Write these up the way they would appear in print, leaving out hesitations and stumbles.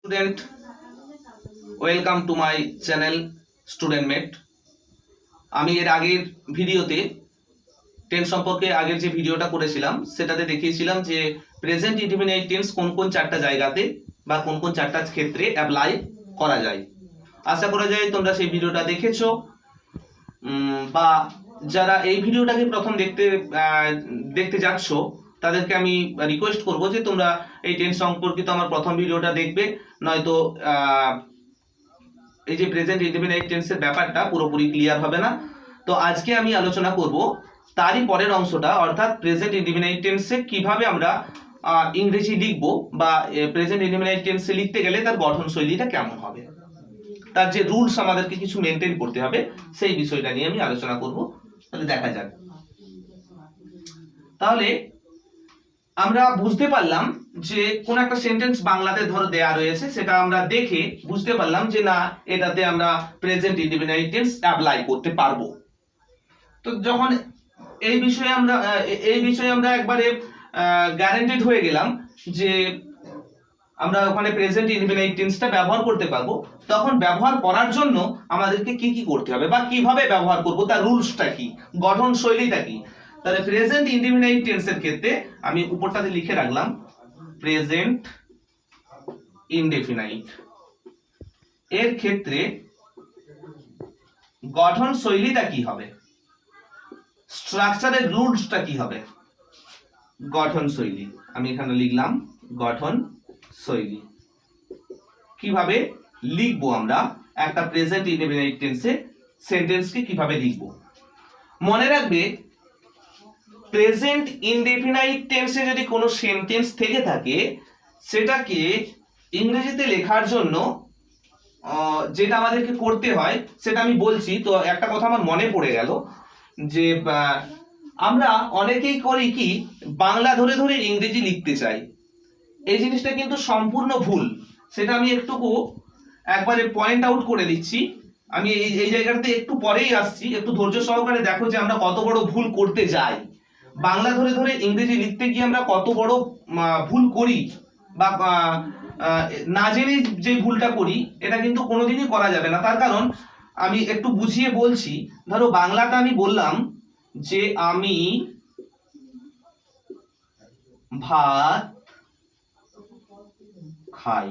Student, welcome to my channel student mate. আমি এর আগের ভিডিওতে টেন্স সম্পর্কে আগের যে ভিডিওটা করেছিলাম সেটাতে দেখিয়েছিলাম যে প্রেজেন্ট ইনডিফিনিট টেন্স কোন কোন চারটা জায়গাতে বা কোন কোন চারটা ক্ষেত্রে অ্যাপ্লাই করা যায়। আশা করা যায় তোমরা সেই ভিডিওটা দেখেছো, বা যারা এই ভিডিওটাকে প্রথম দেখতে যাচ্ছ তাদেরকে আমি রিকোয়েস্ট করব যে তোমরা এই টেন্স সম্পর্কিত আমার প্রথম ভিডিওটা দেখবে, নয়তো এই যে প্রেজেন্ট ইনডিফিনিট টেন্সের ব্যাপারটা পুরোপুরি ক্লিয়ার হবে না। তো আজকে আমি আলোচনা করব তারই পরের অংশটা, অর্থাৎ প্রেজেন্ট ইনডিফিনিট টেন্সে কিভাবে আমরা ইংরেজি লিখব বা প্রেজেন্ট ইনডিফিনিট টেন্সে লিখতে গেলে তার গঠন শৈলীটা কেমন হবে, তার যে রুলস আমাদেরকে কিছু মেনটেন করতে হবে সেই বিষয়টা নিয়ে আমি আলোচনা করব। তাহলে দেখা যাক। তাহলে আমরা বুঝতে পারলাম যে কোন একটা সেন্টেন্স বাংলাতে ধরো দেয়া রয়েছে, সেটা আমরা দেখে বুঝতে পারলাম যে না, এটাতে আমরা প্রেজেন্ট ইনডিফিনিট টেন্স অ্যাপ্লাই করতে পারবো। তো যখন এই বিষয়ে আমরা একবারে গ্যারান্টেড হয়ে গেলাম যে আমরা ওখানে প্রেজেন্ট ইনডিফিনিট টেন্সটা ব্যবহার করতে পারবো, তখন ব্যবহার করার জন্য আমাদেরকে কি কি করতে হবে বা কিভাবে ব্যবহার করব, তার রুলসটা কি, গঠন শৈলীটা কি। তাহলে প্রেজেন্ট ইনডিফিনিট টেন্সের ক্ষেত্রে আমি উপরটাতে লিখে রাখলাম প্রেজেন্ট ইনডিফিনিট এর ক্ষেত্রে গঠন শৈলীটা কি হবে, স্ট্রাকচারের রুলসটা কি হবে। গঠন শৈলী আমি এখানে লিখলাম গঠন শৈলী, কিভাবে লিখবো আমরা একটা প্রেজেন্ট ইনডিফিনিট টেন্সে সেন্টেন্সকে কিভাবে লিখবো। মনে রাখবে, প্রেজেন্ট ইনডিফিনিট টেন্সে যদি কোনো সেন্টেন্স থেকে থাকে সেটাকে ইংরেজিতে লেখার জন্য যেটা আমাদেরকে করতে হয় সেটা আমি বলছি। তো একটা কথা আমার মনে পড়ে গেল যে আমরা অনেকেই করি কি, বাংলা ধরে ধরে ইংরেজি লিখতে চাই। এই জিনিসটা কিন্তু সম্পূর্ণ ভুল, সেটা আমি একবারে পয়েন্ট আউট করে দিচ্ছি। আমি এই জায়গাটাতে একটু পরেই আসছি, একটু ধৈর্য সহকারে দেখো যে আমরা কত বড় ভুল করতে যাই। বাংলা ধরে ধরে ইংরেজি লিখতে গিয়ে আমরা কত বড় ভুল করি, বা না জেনে যে ভুলটা করি এটা কিন্তু কোনোদিনই করা যাবে না। তার কারণ আমি একটু বুঝিয়ে বলছি। ধরো বাংলাটা আমি বললাম যে আমি ভাত খাই।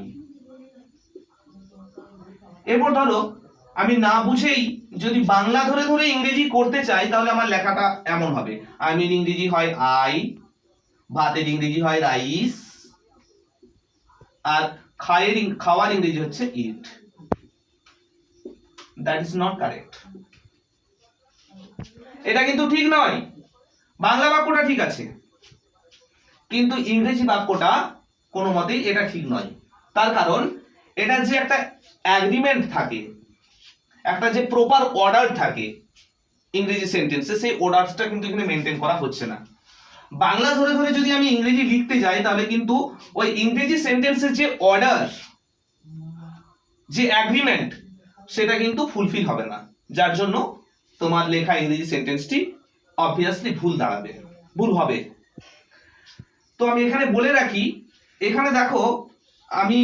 এরপর ধরো আমি না বুঝেই যদি বাংলা ধরে ধরে ইংরেজি করতে চাই, তাহলে আমার লেখাটা এমন হবে। আমির ইংরেজি হয় আই, ভাতের ইংরেজি হয় রাইস, আর খাওয়ার ইংরেজি হচ্ছে eat. That is not correct. এটা কিন্তু ঠিক নয়। বাংলা বাক্যটা ঠিক আছে, কিন্তু ইংরেজি বাক্যটা কোনো মতেই এটা ঠিক নয়। তার কারণ এটা যে একটা অ্যাগ্রিমেন্ট থাকে, একটা যে প্রপার অর্ডার থাকে ইংরেজি সেন্টেন্সে, সেই অর্ডারটা কিন্তু এখানে মেনটেন করা হচ্ছে না। বাংলা ধরে ধরে যদি আমি ইংরেজি লিখতে যাই, তাহলে কিন্তু ওই ইংরেজি সেন্টেন্সের যে অর্ডার, যে অ্যাগ্রিমেন্ট, সেটা কিন্তু ফুলফিল হবে না, যার জন্য তোমার লেখা ইংরেজি সেন্টেন্সটি অবভিয়াসলি ভুল হবে। তো আমি এখানে বলে রাখি, এখানে দেখো আমি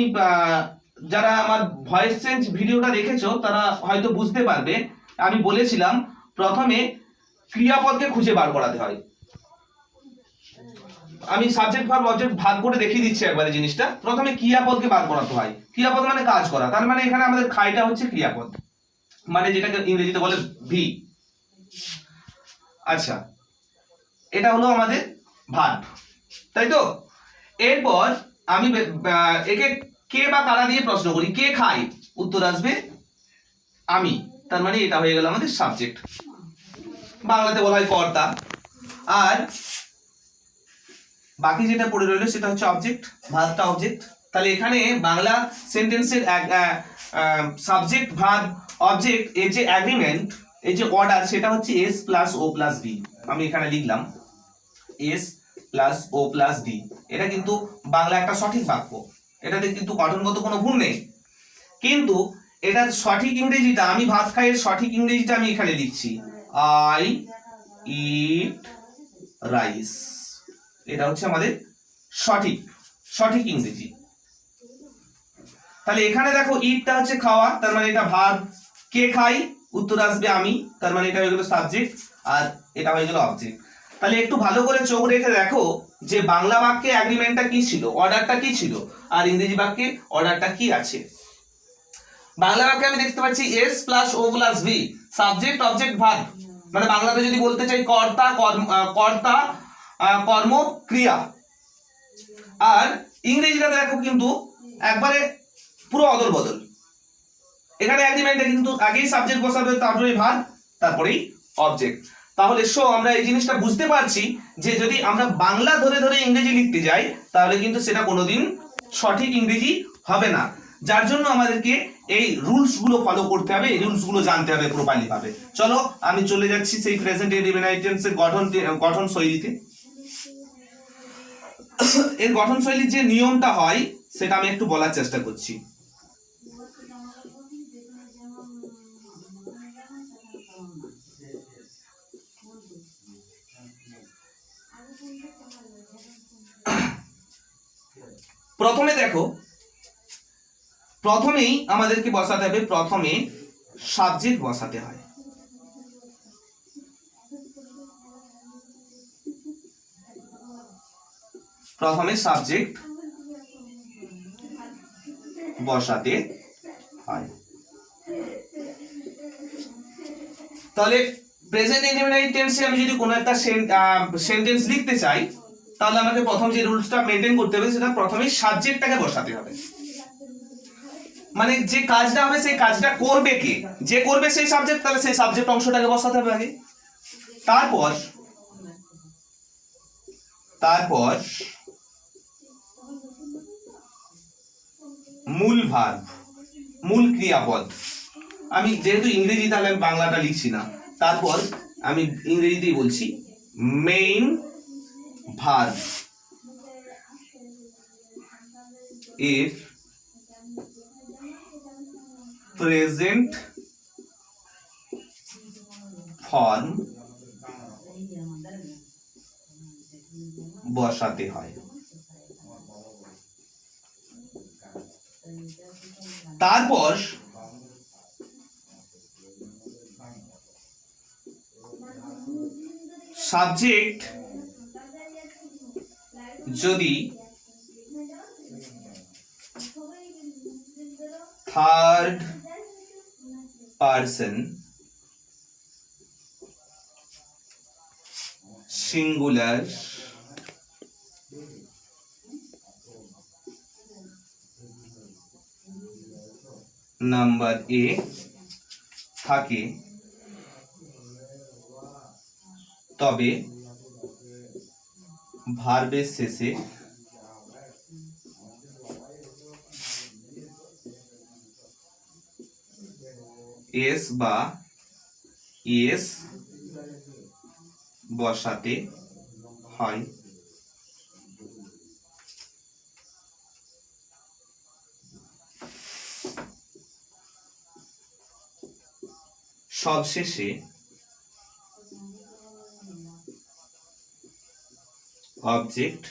যারা আমার ভয়েস চেঞ্জ ভিডিওটা দেখেছো তারা হয়তো বুঝতে পারবে। আমি বলেছিলাম প্রথমে ক্রিয়াপদকে খুঁজে বার করাতে হয়। আমি সাবজেক্ট ভার্ব অবজেক্ট ভাগ করে দেখিয়ে দিচ্ছি একবারে জিনিসটা। প্রথমে ক্রিয়াপদকে বার করাতে হয়। ক্রিয়াপদ মানে কাজ করা, তার মানে এখানে আমাদের খাইটা হচ্ছে ক্রিয়াপদ, মানে যেটাকে ইংরেজিতে বলে ভি। আচ্ছা, এটা হলো আমাদের ভার্ব, তাই তো। এরপর আমি একে কে বা কারা দিয়ে প্রশ্ন করি, কে খায়, উত্তর আসবে আমি, তার মানে এটা হয়ে গেল আমাদের সাবজেক্ট, বাংলাতে বলা হয় কর্তা। আর বাকি যেটা পড়ে রইলো সেটা হচ্ছে অবজেক্ট, ভার্বটা অবজেক্ট। তাহলে এখানে বাংলা সেন্টেন্সের সাবজেক্ট ভার্ব অবজেক্ট এর যে অ্যাগ্রিমেন্ট, এই যে অর্ডার, সেটা হচ্ছে S plus O plus D. আমি এখানে লিখলাম S plus O plus D. এটা কিন্তু বাংলা একটা সঠিক বাক্য, এটাতে কিন্তু গঠনগত কোনো ভুল নেই। কিন্তু এটার সঠিক ইংরেজিটা, আমি ভাত খাই এর সঠিক ইংরেজিটা আমি এখানে লিখছি আই ইট রাইস। এটা হচ্ছে আমাদের সঠিক ইংরেজি। তাহলে এখানে দেখো ইটটা হচ্ছে খাওয়া, তার মানে এটা ভার্ব। কে খাই, উত্তর আসবে আমি, তার মানে এটা হয়ে গেল সাবজেক্ট, আর এটা হয়ে গেল অবজেক্ট। তাহলে একটু ভালো করে চোখ রেখে দেখো যে বাংলা বাক্যে অ্যাগ্রিমেন্টটা কি ছিল, অর্ডারটা কি ছিল, আর ইংরেজি বাক্যে অর্ডারটা কি আছে। বাংলা বাক্যে আমি দেখতে পাচ্ছি S plus O plus V, subject object verb, মানে বাংলাতে যদি বলতে চাই কর্তা কর্ম ক্রিয়া। আর ইংরেজিটা দেখো কিন্তু একবারে পুরো অদল বদল। এখানে অ্যাগ্রিমেন্টে কিন্তু আগেই সাবজেক্ট বসাবে, তারপরে ভার্ব, তারপরেই অবজেক্ট। তাহলে আমরা এই জিনিসটা বুঝতে পারছি যে যদি আমরা বাংলা ধরে ধরে ইংরেজি লিখতে যাই তাহলে কিন্তু সেটা কোনোদিন সঠিক ইংরেজি হবে না। যার জন্য আমাদেরকে এই রুলস গুলো ফলো করতে হবে, এই রুলস গুলো জানতে হবে প্রপারলি ভাবে। চলো আমি চলে যাচ্ছি সেই প্রেজেন্ট ইনডিফিনিট টেন্সের গঠন শৈলীতে। এর গঠন শৈলীর যে নিয়মটা হয় সেটা আমি একটু বলার চেষ্টা করছি। প্রথমে দেখো, প্রথমেই আমাদেরকে বসাতে হবে, প্রথমে সাবজেক্ট বসাতে হয়। প্রথমে সাবজেক্ট বসাতে হয়। তাহলে প্রেজেন্ট ইনডিফিনিট টেন্সে আমি যদি কোনো একটা সেন্টেন্স লিখতে চাই তাহলে আমাকে প্রথম যে রুলসটা মেইনটেইন করতে হবে সেটা প্রথমেই সাবজেক্টটাকে বসাতে হবে। মানে যে কাজটা হবে সেই কাজটা করবে কে, যে করবে সেই সাবজেক্ট, তাহলে সেই সাবজেক্ট অংশটাকে বসাতে হবে আগে। তারপর মূল ভার্ব, মূল ক্রিয়াপদ। আমি যেহেতু ইংরেজি তাহলে আমি বাংলাটা লিখছি না, তারপর আমি ইংরেজিতেই বলছি main verb if present form বসাতে হয়। তারপর সাবজেক্ট যদি third person singular number A থাকে তবে ভার্বের শেষে এস বা ইএস বসাতে হয়। সবশেষে অবজেক্ট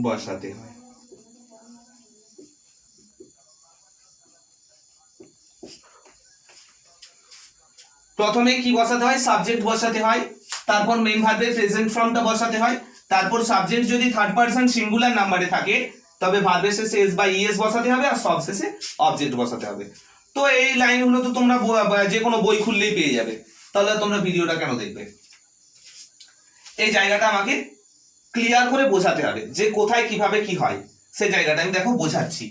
বসাতে হয়। প্রথমে কি বসাতে হয়, সাবজেক্ট বসাতে হয়, তারপর মেইন ভার্বের প্রেজেন্ট ফর্মটা বসাতে হয়, তারপর সাবজেক্ট যদি থার্ড পারসন সিঙ্গুলার নাম্বারে থাকে তবে ভার্বের শেষে এস বা ইএস বসাতে হবে, আর সবশেষে অবজেক্ট বসাতে হবে। তো এই লাইনগুলো তো তোমরা যে কোনো বই খুললেই পেয়ে যাবে, তাহলে তোমরা ভিডিওটা কেন দেখবে? এই জায়গাটা আমাকে ক্লিয়ার করে বোঝাতে হবে যে কোথায় কিভাবে কি হয়, সেই জায়গাটা আমি দেখো বোঝাচ্ছি।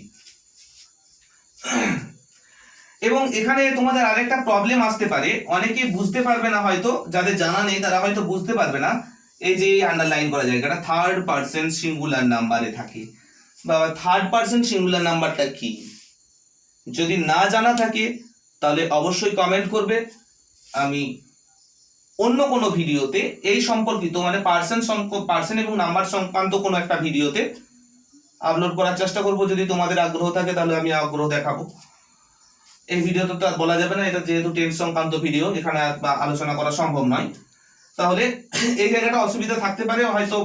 এবং এখানে তোমাদের আরেকটা প্রবলেম আসতে পারে, অনেকে বুঝতে পারবে না, হয়তো যাদের জানা নেই তারা হয়তো বুঝতে পারবে না। এই যে আন্ডারলাইন করা জায়গাটা থার্ড পারসন সিঙ্গুলার নাম্বারে থাকে, বা থার্ড পারসন সিঙ্গুলার নাম্বারটা কি, যদি না জানা থাকে তাহলে অবশ্যই কমেন্ট করবে। আমি অন্য কোনো ভিডিওতে এই সম্পর্কিত মানে পার্সন এবং নাম্বার সংক্রান্ত কোনো একটা ভিডিওতে আপলোড করার চেষ্টা করব। যদি তোমাদের আগ্রহ থাকে তাহলে আমি আগ্রহ দেখাবো। এই ভিডিওতে তো আর বলা যাবে না, এটা যেহেতু টেন্স সংক্রান্ত ভিডিও, এখানে আলোচনা করা সম্ভব নয়। তাহলে এই জায়গাটা অসুবিধা থাকতে পারে, হয়তো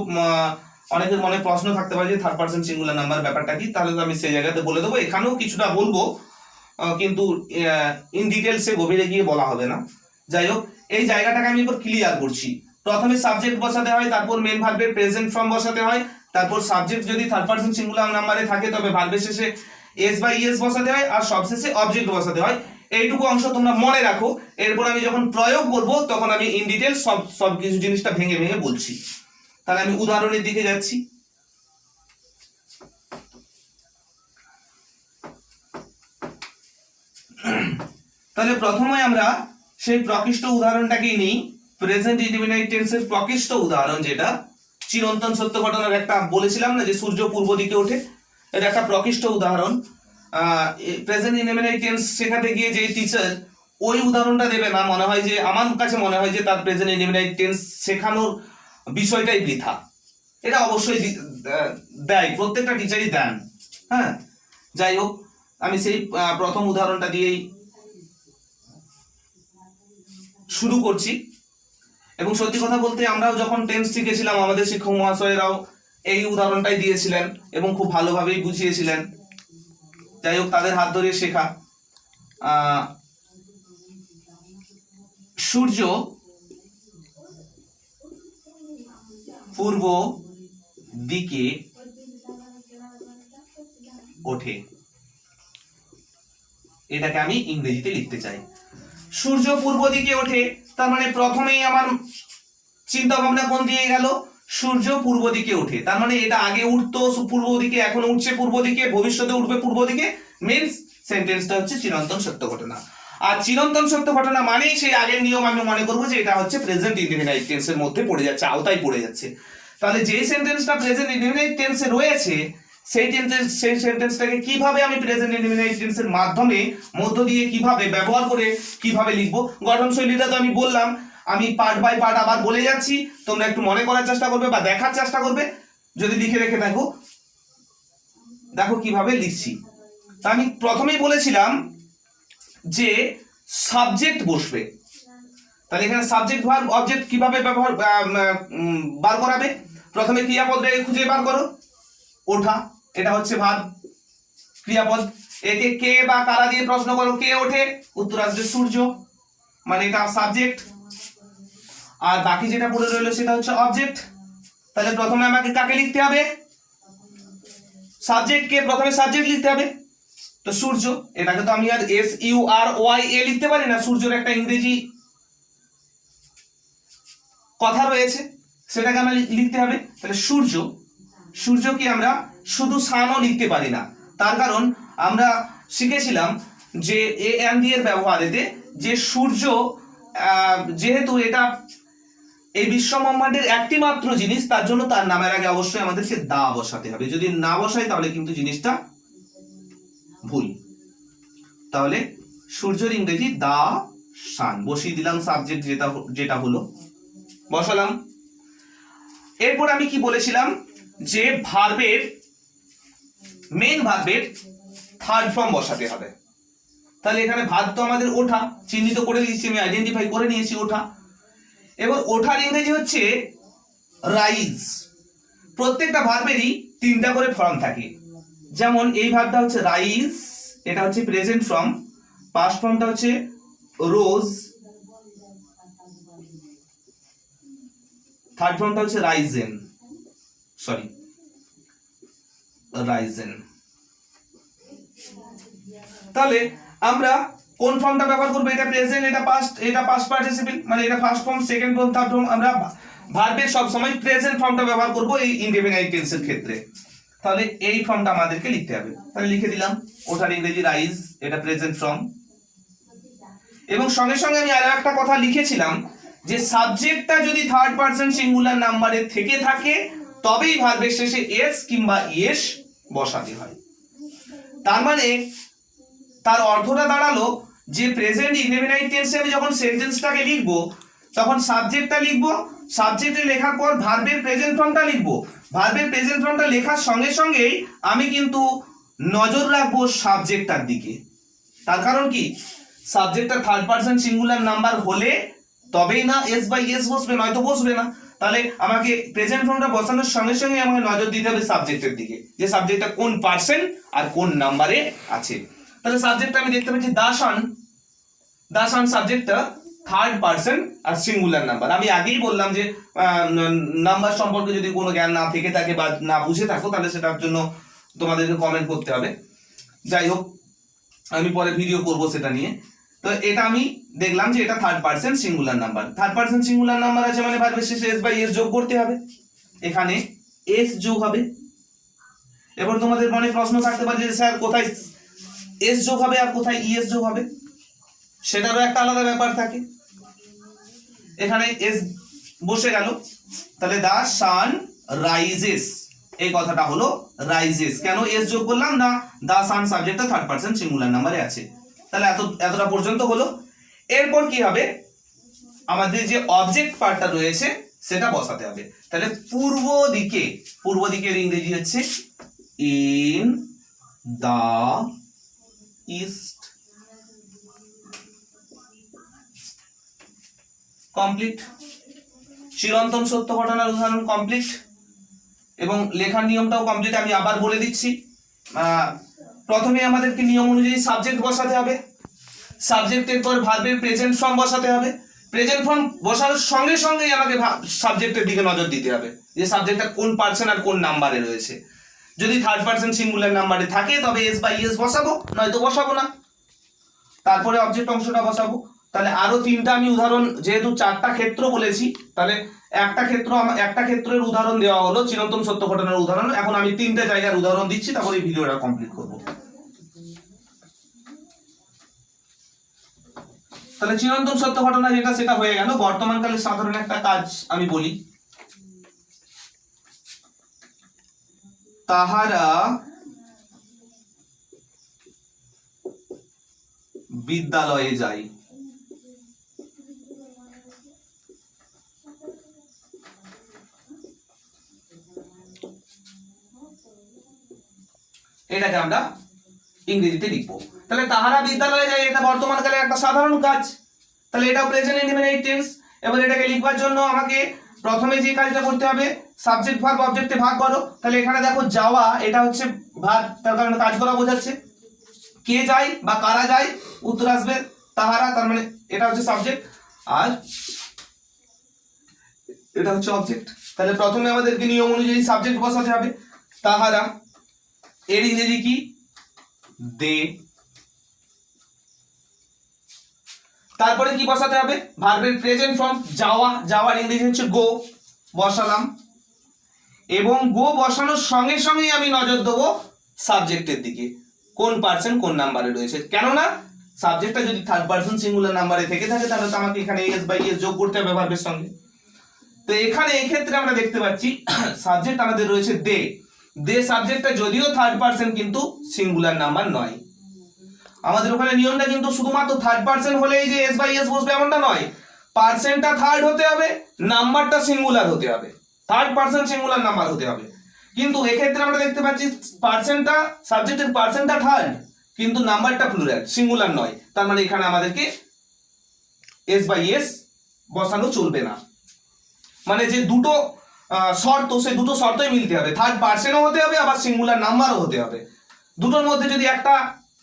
অনেকের মনে প্রশ্ন থাকতে পারে যে থার্ড পারসন সিঙ্গুলার নাম্বার ব্যাপারটা কি, তাহলে তো আমি সেই জায়গাতে বলে দেবো, এখানেও কিছুটা বলবো, কিন্তু ইন ডিটেলসে গভীরে গিয়ে বলা হবে না। যাই হোক, এই জায়গাটাকে আমি এবার ক্লিয়ার করছি। প্রথমে সাবজেক্ট বসাতে হয়, তারপর মেন ভার্বের প্রেজেন্ট ফর্ম বসাতে হয়, তারপর সাবজেক্ট যদি থার্ড পারসন সিঙ্গুলার নাম্বারে থাকে তবে ভার্বের শেষে এস বা ইএস বসাতে হয়, আর সবশেষে অবজেক্ট বসাতে হয়। এইটুকু অংশ তোমরা মনে রাখো। এরপর আমি যখন প্রয়োগ করব তখন আমি ইন ডিটেলস সব কিছু জিনিসটা ভেঙে ভেঙে বলছি। তাহলে আমি উদাহরণের দিকে যাচ্ছি। তাহলে প্রথমে আমরা সেই প্রকৃষ্ট উদাহরণটাকেই নিই। প্রেজেন্ট ইনডিফিনিট টেন্সের প্রকৃষ্ট উদাহরণ যেটা চিরন্তন সত্য ঘটনার একটা বলেছিলাম না যে সূর্য পূর্ব দিকে ওঠে, এটা একটা প্রকৃষ্ট উদাহরণ। প্রেজেন্ট ইনডিফিনিট টেন্স শেখাতে গিয়ে যে টিচার ওই উদাহরণটা দেবে না, মনে হয় যে, আমার কাছে মনে হয় যে তার প্রেজেন্ট ইনডিফিনিট টেন্স শেখানোর বিষয়টাই বৃথা। এটা অবশ্যই দেয়, প্রত্যেকটা টিচারই দেন। হ্যাঁ, যাই হোক, আমি সেই প্রথম উদাহরণটা দিয়েই শুরু করছি। এবং সত্যি কথা বলতে আমরাও যখন টেন্স শিখেছিলাম আমাদের শিক্ষক মহাশয়েরাও এই উদাহরণটাই দিয়েছিলেন এবং খুব ভালোভাবেই বুঝিয়েছিলেন। যাই হোক, তাদের হাত ধরে শেখা। সূর্য পূর্ব দিকে ওঠে, এটাকে আমি ইংরেজিতে লিখতে চাই। সূর্য পূর্ব দিকে ওঠে, তার মানে প্রথমেই আমার চিন্তা ভাবনা কোন দিকে গেল? সূর্য পূর্ব দিকে ওঠে, তার মানে এটা আগে উঠতো পূর্ব দিকে, এখন উঠছে পূর্ব দিকে, ভবিষ্যতে উঠবে পূর্ব দিকে। মিন্স সেন্টেন্সটা হচ্ছে চিরন্তন সত্য ঘটনা। আর চিরন্তন সত্য ঘটনা মানেই সেই আগের নিয়ম আমি মনে করবো যে এটা হচ্ছে প্রেজেন্ট ইনডিফিনিট টেন্সের মধ্যে পড়ে যাচ্ছে, আওতায় পড়ে যাচ্ছে। তাহলে যে সেন্টেন্সটা প্রেজেন্ট ইনডিফিনিট টেন্সে রয়েছে সেই সেন্টেন্সটাকে কিভাবে আমি প্রেজেন্ট ইনডিফিনিট টেন্সের মাধ্যমে মধ্য দিয়ে কিভাবে ব্যবহার করে কিভাবে লিখবো, গঠন শৈলীটা তো আমি বললাম। আমি পার্ট বাই পার্ট আবার বলে যাচ্ছি, তোমরা একটু মনে করার চেষ্টা করবে বা দেখার চেষ্টা করবে। যদি লিখে রেখে থাকো, দেখো কিভাবে লিখছি। তা আমি প্রথমেই বলেছিলাম যে সাবজেক্ট বসবে, তাহলে এখানে সাবজেক্ট ভার্ব অবজেক্ট কিভাবে ব্যবহার বার করাবে? প্রথমে ক্রিয়াপদটাকে খুঁজে বার করো। ওঠা, এটা হচ্ছে ভার্ব, ক্রিয়াপদ। একে কে বা কারা দিয়ে প্রশ্ন করো, কে ওঠে? উত্তর আসবে সূর্য, মানে এটা সাবজেক্ট। আর বাকি যেটা পড়ে রইলো সেটা হচ্ছে অবজেক্ট। তাহলে প্রথমে আমাকে কাকে লিখতে হবে? সাবজেক্টকে প্রথমে সাবজেক্ট লিখতে হবে, তো সূর্য। এটাকে তো আমি আর SURY লিখতে পারি না, সূর্যের একটা ইংরেজি কথা রয়েছে, সেটাকে আমরা লিখতে হবে। তাহলে সূর্য, সূর্যকে আমরা শুধু সানও লিখতে পারি না, তার কারণ আমরা শিখেছিলাম যে and এর ব্যবহারেতে যে সূর্য যেহেতু এটা এই বিশ্ব ব্রহ্মাণ্ডের একটি মাত্র জিনিস, তার জন্য তার নামের আগে অবশ্যই আমাদেরকে দা বসাতে হবে। যদি না বসাই তাহলে কিন্তু জিনিসটা ভুল। তাহলে সূর্যের ইংরেজি দা সান, বসিয়ে দিলাম সাবজেক্ট যেটা হলো, বসালাম। এরপর আমি কি বলেছিলাম যে ভার্বের মেইন ভার্বের থার্ড ফর্ম বসাতে হবে। তাহলে এখানে ভার্ব তো আমাদের ওঠা, চিহ্নিত করে দিয়েছি, আমি আইডেন্টিফাই করে নিয়েছি ওঠা। এবার ওঠার ইংরেজি হচ্ছে রাইজ। প্রত্যেকটা ভার্বেরই তিনটা করে ফর্ম থাকে, যেমন এই ভার্বটা হচ্ছে রাইজ, এটা হচ্ছে প্রেজেন্ট ফর্ম। পাস্ট ফর্মটা হচ্ছে রোজ, থার্ড ফর্মটা হচ্ছে রাইজেন, রাইজেন। তাহলে আমরা কোন ফর্মটা ব্যবহার করব? এটা প্রেজেন্ট, এটা পাস্ট, এটা পাস্ট পার্টিসিপল, মানে এটা first form, second form, third form. আমরা ভার্বের সব সময় প্রেজেন্ট ফর্মটা ব্যবহার করব এই ইনডিফিনিট টেন্সের ক্ষেত্রে। তাহলে এই ফর্মটা আমাদেরকে লিখতে হবে। তাহলে লিখে দিলাম ওঠার ইংরেজি রাইজ, এটা প্রেজেন্ট ফর্ম। এবং সঙ্গে সঙ্গে আমি আরো একটা কথা লিখেছিলাম যে সাবজেক্টটা যদি থার্ড পারসন সিঙ্গুলার নাম্বারে থেকে থাকে তবেই ভার্বের শেষে এস কিংবা ইএস বসাতে হয়। তার মানে তার অর্থটা দাঁড়ালো যে প্রেজেন্ট ইনডিফিনিট টেন্সে আমি যখন সেন্টেন্সটাকে লিখবো তখন সাবজেক্টটা লিখবো, সাবজেক্টে লেখার পর ভার্বের প্রেজেন্ট ফর্মটা লিখবো। ভার্বের প্রেজেন্ট ফর্মটা লেখার সঙ্গে সঙ্গেই আমি কিন্তু নজর রাখবো সাবজেক্টটার দিকে। তার কারণ কি? সাবজেক্টটা থার্ড পারসন সিঙ্গুলার নাম্বার হলে তবেই না এস বাই এস বসবে, নয়তো বসবে না। তাহলে আমাকে প্রেজেন্ট ফর্মটা বসানোর সঙ্গে সঙ্গে আমাকে নজর দিতে হবে সাবজেক্টের দিকে, যে সাবজেক্টটা কোন পার্সেন্ট আর কোন নাম্বারে আছে। তাহলে সাবজেক্টটা আমি দেখতে পাচ্ছি দাস অন সাবজেক্টটা থার্ড পার্সন আর সিঙ্গুলার নাম্বার। আমি আগেই বললাম যে নাম্বার সম্পর্কে যদি কোনো জ্ঞান না থেকে থাকে বা না বুঝে থাকো তাহলে সেটার জন্য তোমাদেরকে কমেন্ট করতে হবে। যাই হোক, আমি পরে ভিডিও করব সেটা নিয়ে। তো এটা আমি দেখলাম যে এটা third person singular number. Third person singular number আছে মানে ভার্বের শেষে এস বাই এস যোগ করতে হবে, এখানে এস যোগ হবে। এবার তোমাদের মনে প্রশ্ন থাকতে পারে যে স্যার কোথায় এস যোগ হবে আর কোথায় ইএস যোগ হবে, সেটারও একটা আলাদা ব্যাপার থাকে। এখানে এস বসে গেল, তাহলে দা সান রাইজেস, এই কথাটা হলো রাইজেস। কেন এস যোগ করলাম না, দা সান সাবজেক্টটা থার্ড পার্সন সিঙ্গুলার নাম্বারে আছে। তাহলে এতটা পর্যন্ত হলো। এরপর কি হবে, আমাদের যে অবজেক্ট পার্টটা রয়েছে সেটা বসাতে হবে। তাহলে পূর্ব দিকের ইংরেজি হচ্ছে ইন দা ইস্ট। কমপ্লিট। চিরন্তন সত্য ঘটনার উদাহরণ কমপ্লিট এবং লেখার নিয়মটাও কমপ্লিট। আমি আবার বলে দিচ্ছি, প্রথমে আমাদেরকে নিয়ম অনুযায়ী সাবজেক্ট বসাতে হবে, সাবজেক্টের পর ভার্বের প্রেজেন্ট ফর্ম বসাতে হবে, প্রেজেন্ট ফর্ম বসানোর সঙ্গে সঙ্গেই আমাকে সাবজেক্টের দিকে নজর দিতে হবে যে সাবজেক্টটা কোন পার্সন আর কোন নাম্বারে রয়েছে। যদি থার্ড পার্সন সিঙ্গুলার নাম্বারে থাকে তবে এস বাই এস বসাবো, নয়তো বসাবো না। তারপরে অবজেক্ট অংশটা বসাবো। তাহলে আরো তিনটা আমি উদাহরণ, যেহেতু চারটা ক্ষেত্র বলেছি তাহলে একটা ক্ষেত্রের উদাহরণ দেওয়া হলো, চিরন্তন সত্য ঘটনার উদাহরণ। এখন আমি তিনটে জায়গার উদাহরণ দিচ্ছি, তারপরে ভিডিওটা কমপ্লিট করব। তাহলে চিরন্তন সত্য ঘটনা যেটা সেটা হয়ে গেল। বর্তমানকালে সাধারণ একটা কাজ আমি বলি, তাহারা বিদ্যালয়ে যায়। এটাকে আমরা ইংরেজিতে লিখবো। তাহলে তাহারা বিদ্যালয়ে যায়, এটা বর্তমানকালে একটা সাধারণ কাজ। তাহলে এটাও প্রেজেন্ট ইনডেফিনিট টেন্স। এবার এটাকে লিখবার জন্য আমাকে প্রথমে যে কাজটা করতে হবে, সাবজেক্ট ভার্ব অবজেক্টে ভাগ করো। তাহলে এখানে দেখো যাওয়া, এটা হচ্ছে ভার্ব, তার কারণে কাজ করা বোঝাচ্ছে। কে যায় বা কারা যায়, উত্তর আসবে তাহারা, তার মানে এটা হচ্ছে সাবজেক্ট আর এটা হচ্ছে অবজেক্ট। তাহলে প্রথমে আমাদেরকে নিয়ম অনুযায়ী সাবজেক্ট বসাতে হবে, তাহারা, এর ইংরেজি কি, দে। তারপরে কি বসাতে হবে, ভার্বের প্রেজেন্ট ফর্ম যাওয়ার ইংরেজি হচ্ছে গো, বসালাম। এবং গো বসানোর সঙ্গে সঙ্গেই আমি নজর দেবো সাবজেক্টের দিকে, কোন পার্সন কোন নাম্বারে রয়েছে। কেননা সাবজেক্টটা যদি থার্ড পার্সন সিঙ্গুলার নাম্বারে থেকে থাকে তাহলে তো আমাকে এখানে এস বাই এস যোগ করতে হবে ভার্বের সঙ্গে। তো এখানে এই ক্ষেত্রে আমরা দেখতে পাচ্ছি সাবজেক্ট আমাদের রয়েছে দে সাবজেক্টটা যদিও থার্ড পার্সন কিন্তু সিঙ্গুলার নাম্বার নয়। আমাদের ওখানে নিয়মটা কিন্তু শুধুমাত্র থার্ড পার্সন হলেই যে এস বাই এস বসবে এমনটা নয়, পার্সনটা থার্ড হতে হবে, নাম্বারটা সিঙ্গুলার হতে হবে, থার্ড পার্সন সিঙ্গুলার নাম্বার হতে হবে। কিন্তু এক্ষেত্রে আমরা দেখতে পাচ্ছি পার্সনটা, সাবজেক্টের পার্সনটা থার্ড কিন্তু নাম্বারটা প্লুরাল, সিঙ্গুলার নয়। তার মানে এখানে আমাদেরকে এস বাই এস বসানো চলবে না। মানে যে দুটো শর্ত, সেই দুটো শর্তই মিলতে হবে, থার্ড পার্সনও হতে হবে আবার সিঙ্গুলার নাম্বারও হতে হবে। দুটোর মধ্যে যদি একটা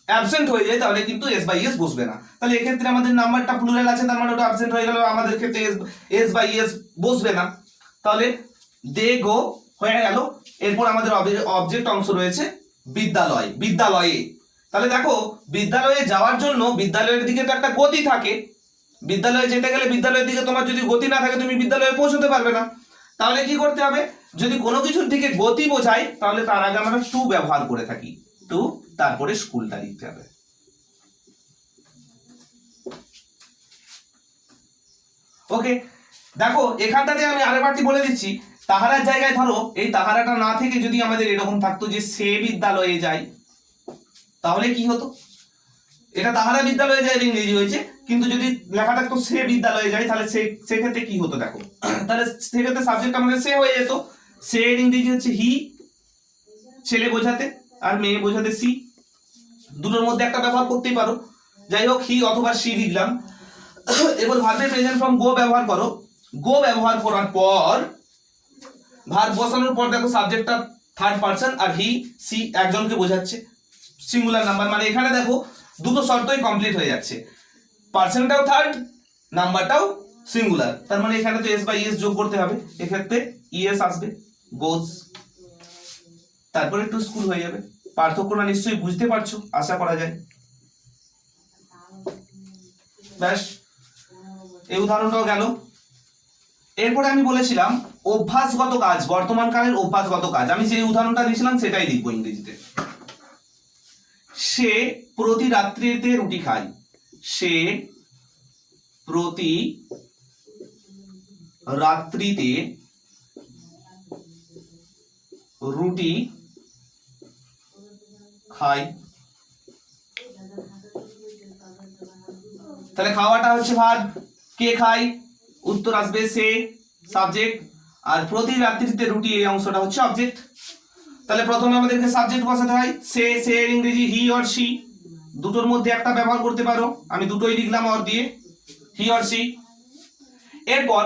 অ্যাবসেন্ট হয়ে যায় তাহলে কিন্তু এস বাই এস বসবে না। তাহলে এক্ষেত্রে আমাদের নাম্বারটা প্লুরাল আছে, তার মানে ওটা অ্যাবসেন্ট হয়ে গেল, আমাদের ক্ষেত্রে এস বাই এস বসবে না। তাহলে দে গো হয়ে গেল। এরপর আমাদের অবজেক্ট অংশ রয়েছে বিদ্যালয়ে। তাহলে দেখো বিদ্যালয়ে যাওয়ার জন্য বিদ্যালয়ের দিকে তো একটা গতি থাকে, বিদ্যালয়ে যেতে গেলে বিদ্যালয়ের দিকে তোমার যদি গতি না থাকে তুমি বিদ্যালয়ে পৌঁছতে পারবে না। তাহলে কি করতে হবে, যদি কোনো কিছুর দিকে গতি বোঝায় তাহলে তার আগে আমরা টু ব্যবহার করে থাকি, টু, তারপরে স্কুলটা লিখতে হবে। ওকে, দেখো এখানটাতে আমি আরেকবারটি বলে দিচ্ছি, তাহারার জায়গায় ধরো এই তাহারাটা না থেকে যদি আমাদের এরকম থাকতো যে সে বিদ্যালয়ে যায়, তাহলে কি হতো, এটা তাহারা বিদ্যালয়ে যায় ইংরেজি হয়েছে, কিন্তু যদি লেখা থাকতো সে বিদ্যালয়ে যায় তাহলে সেক্ষেত্রে কি হতো দেখো, তাহলে সেক্ষেত্রে সাবজেক্ট আমাদের সে হয়ে যেত। সে এর ইংরেজি হচ্ছে হি, ছেলে বোঝাতে, আর মেয়ে বোঝাতে সি, দুটোর মধ্যে একটা ব্যবহার করতেই পারো। যাই হোক, হি অথবা সি লিখলাম। এবার ভার্বের প্রেজেন্ট ফর্ম গো ব্যবহার করো, গো ব্যবহার করার পর ভার্ব বসানোর পর দেখো সাবজেক্টটা থার্ড পারসন আর হি সি একজনকে বোঝাচ্ছে, সিঙ্গুলার নাম্বার, মানে এখানে দেখো দুটো শর্তই কমপ্লিট হয়ে যাচ্ছে, পার্সনটাও থার্ড, নাম্বারটাও সিঙ্গুলার, তার মানে এখানে তো এস বাই এস যোগ করতে হবে, এক্ষেত্রে ইএস আসবে, গোজ, তারপরে একটু স্কুল হয়ে যাবে। পার্থক্যটা নিশ্চয়ই বুঝতে পারছো, আশা করা যায়। ব্যাস, এই উদাহরণটাও গেল। এরপরে আমি বলেছিলাম অভ্যাসগত কাজ, বর্তমান কালের অভ্যাসগত কাজ, আমি যে উদাহরণটা দিয়েছিলাম সেটাই লিখবো ইংরেজিতে। সে প্রতি রাত্রিতে রুটি খায়, সে প্রতি রাত্রিতে রুটি খায়। তাহলে খাওয়াটা হচ্ছে ভার্ব, কে খায়, উত্তর আসবে সে, সাবজেক্ট, আর প্রতি রাত্রিতে রুটি এই অংশটা হচ্ছে অবজেক্ট। তাহলে প্রথমে আমাদেরকে সাবজেক্ট বসাতে হয়, সে, সে এর ইংরেজি হি অর সি, দুটোর মধ্যে একটা ব্যবহার করতে পারো, আমি দুটোই লিখলাম অর দিয়ে, হি অর সি। এরপর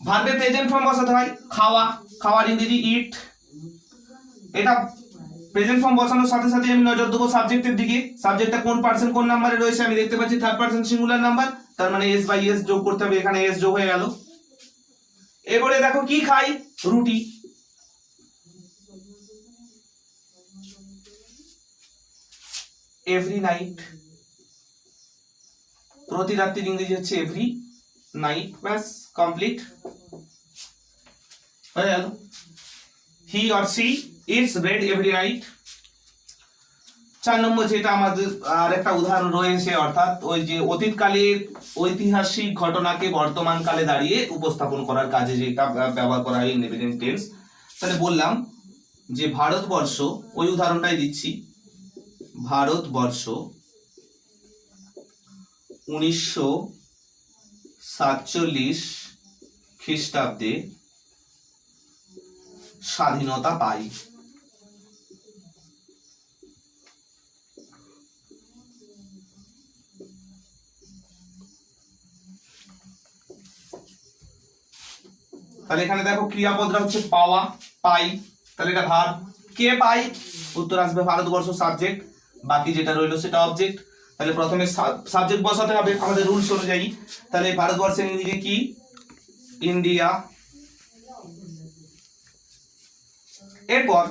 ভার্বের প্রেজেন্ট ফর্ম বসাতে হয়, খাওয়া, খাওয়ার ইংরেজি ইট। এটা প্রেজেন্ট ফর্ম বসানোর সাথে সাথে আমি নজর দেবো সাবজেক্টের দিকে, সাবজেক্টটা কোন পার্সন কোন নাম্বারে রয়েছে, আমি দেখতে পাচ্ছি থার্ড পার্সন সিঙ্গুলার নাম্বার, তার মানে এস বাই এস যোগ করতে হবে, এখানে এস যোগ হয়ে গেল। এবারে দেখো কি খাই, রুটি, এভরি নাইট, প্রতি রাত্রির ইংরেজি হচ্ছে এভরি নাইট, ব্যাস কমপ্লিট হয়ে গেল। He or she it's read every night. 4 number যেটা আমাদের আর একটা উদাহরণ রয়েছে, অর্থাৎ ওই যে অতীতকালের ঐতিহাসিক ঘটনাকে বর্তমান কালে দাঁড়িয়ে উপস্থাপন করার কাজে যেটা ব্যবহার করা হয় ইনডেফিনিট টেন্স। তাহলে বললাম যে ভারতবর্ষ, ওই উদাহরণটাই দিচ্ছি, ভারতবর্ষ 1947 খ্রিস্টাব্দে স্বাধীনতা পায়। তাহলে এখানে দেখো ক্রিয়াপদটা হচ্ছে পাওয়া, পাই, তাহলে এটা ভার্ব, কে পাই, উত্তর আসবে ভারতবর্ষ সাবজেক্ট, বাকি যেটা রইলো সেটা অবজেক্ট। তাহলে প্রথমে সাবজেক্ট বসাতে হবে আমাদের রুলস অনুযায়ী। তাহলে ভারতবর্ষের ইংরেজি কি, ইন্ডিয়া। এরপর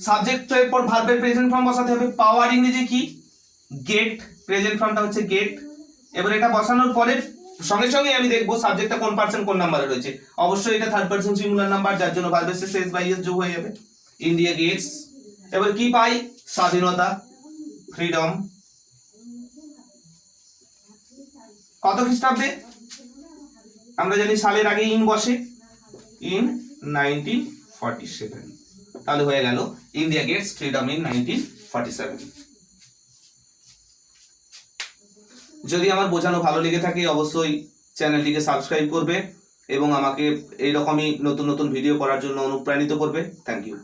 সাবজেক্টের পর ভার্বের প্রেজেন্ট ফর্ম বসাতে হবে, পাওয়ার ইংরেজি কি, গেট, প্রেজেন্ট ফর্মটা হচ্ছে গেট। এবার এটা বসানোর পরে সঙ্গে সঙ্গে আমি দেখবো সাবজেক্টটা কোন পার্সন কোন নাম্বারে রয়েছে, অবশ্যই এটা থার্ড পার্সন সিঙ্গুলার নাম্বার, যার জন্য ভার্বের শেষে এস বাই এস যোগ হয়ে যাবে, ইন্ডিয়া গেটস। এবার কি পাই, স্বাধীনতা, ফ্রিডম। কত খ্রিস্টাব্দে, আমরা জানি সালের আগে ইন বসে, ইন 1947, তাহলে হয়ে গেল ইন্ডিয়া গেটস ফ্রিডম ইন 1947। যদি আমার বোঝানো ভালো লেগে থাকে অবশ্যই চ্যানেলটিকে সাবস্ক্রাইব করবে এবং আমাকে এইরকমই নতুন নতুন ভিডিও করার জন্য অনুপ্রাণিত করবে। Thank you.